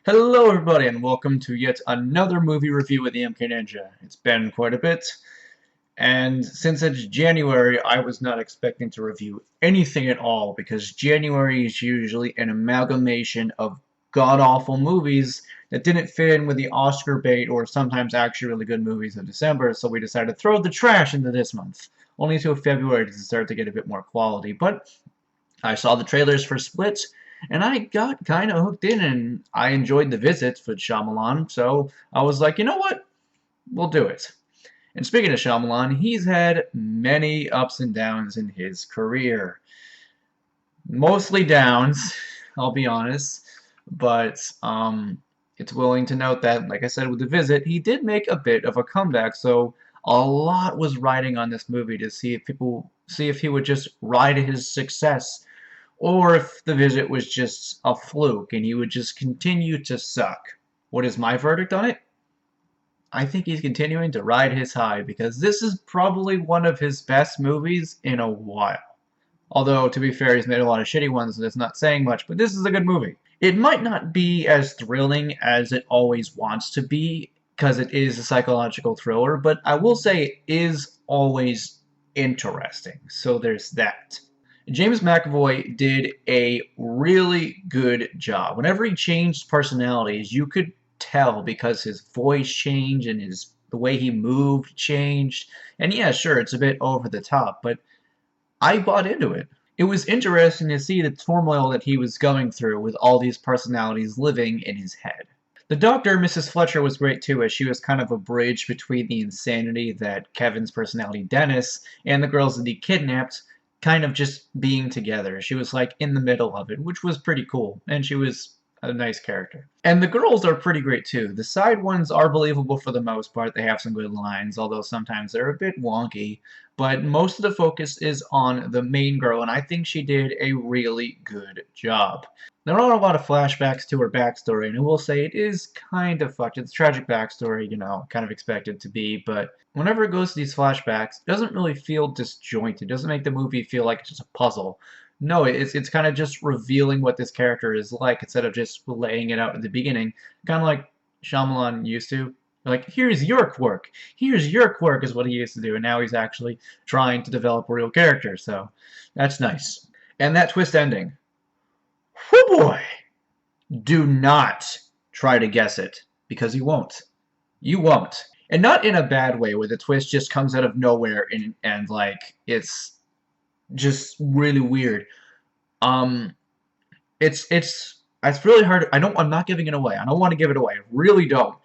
Hello everybody and welcome to yet another movie review with the TheMKninja. It's been quite a bit, and since it's January, I was not expecting to review anything at all because January is usually an amalgamation of god-awful movies that didn't fit in with the Oscar bait or sometimes actually really good movies of December, so we decided to throw the trash into this month, only until February to start to get a bit more quality. But I saw the trailers for Split, and I got kind of hooked in, and I enjoyed the visit with Shyamalan, so I was like, you know what? We'll do it. And speaking of Shyamalan, he's had many ups and downs in his career. Mostly downs, I'll be honest, but it's willing to note that, like I said with the visit, he did make a bit of a comeback, so a lot was riding on this movie to see if he would just ride his success or if the visit was just a fluke and he would just continue to suck. What is my verdict on it? I think he's continuing to ride his high because this is probably one of his best movies in a while. Although, to be fair, he's made a lot of shitty ones, so that's not saying much, but this is a good movie. It might not be as thrilling as it always wants to be, because it is a psychological thriller, but I will say it is always interesting, so there's that. James McAvoy did a really good job. Whenever he changed personalities, you could tell because his voice changed and the way he moved changed. And yeah, sure, it's a bit over the top, but I bought into it. It was interesting to see the turmoil that he was going through with all these personalities living in his head. The doctor, Mrs. Fletcher, was great too, as she was kind of a bridge between the insanity that Kevin's personality, Dennis, and the girls that he kidnapped kind of just being together. She was like in the middle of it, which was pretty cool, and she was a nice character. And the girls are pretty great too. The side ones are believable for the most part. They have some good lines, although sometimes they're a bit wonky. But most of the focus is on the main girl, and I think she did a really good job. There are a lot of flashbacks to her backstory, and I will say it is kind of fucked. It's a tragic backstory, you know, kind of expected to be, but whenever it goes to these flashbacks, it doesn't really feel disjointed. It doesn't make the movie feel like it's just a puzzle. No, it's kind of just revealing what this character is like instead of just laying it out at the beginning. Kind of like Shyamalan used to. Like, here's your quirk. Here's your quirk is what he used to do, and now he's actually trying to develop a real character, so that's nice. And that twist ending. Whoo boy! Do not try to guess it, because you won't. You won't. And not in a bad way, where the twist just comes out of nowhere and like, it's just really weird. Um, it's really hard. I'm not giving it away. I don't want to give it away. I really don't.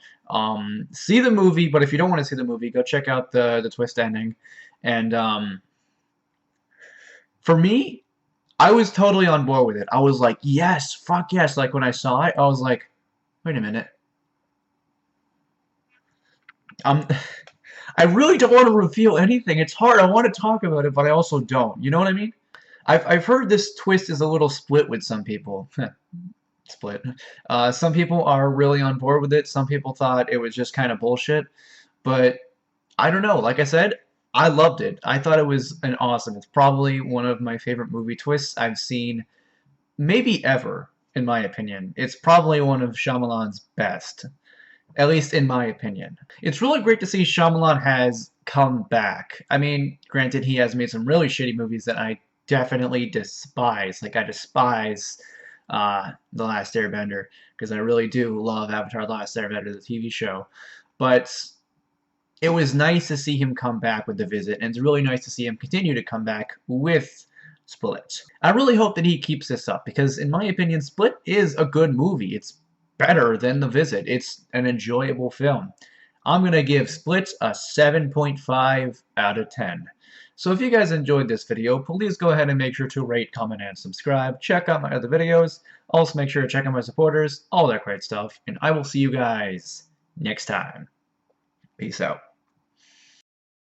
See the movie, but if you don't want to see the movie, go check out the twist ending. And for me, I was totally on board with it. I was like, yes, fuck yes. Like when I saw it, I was like, wait a minute. Um, I really don't want to reveal anything. It's hard. I want to talk about it, but I also don't. You know what I mean? I've heard this twist is a little split with some people. Split. Some people are really on board with it. Some people thought it was just kind of bullshit. But I don't know. Like I said, I loved it. I thought it was an awesome. It's probably one of my favorite movie twists I've seen, maybe ever, in my opinion. It's probably one of Shyamalan's best. At least in my opinion. It's really great to see Shyamalan has come back. I mean, granted, he has made some really shitty movies that I definitely despise. Like, I despise The Last Airbender, because I really do love Avatar The Last Airbender, the TV show. But it was nice to see him come back with The Visit, and it's really nice to see him continue to come back with Split. I really hope that he keeps this up, because in my opinion, Split is a good movie. It's better than The Visit. It's an enjoyable film. I'm going to give Split a 7.5 out of 10. So if you guys enjoyed this video, please go ahead and make sure to rate, comment, and subscribe. Check out my other videos. Also make sure to check out my supporters, all that great stuff. And I will see you guys next time. Peace out.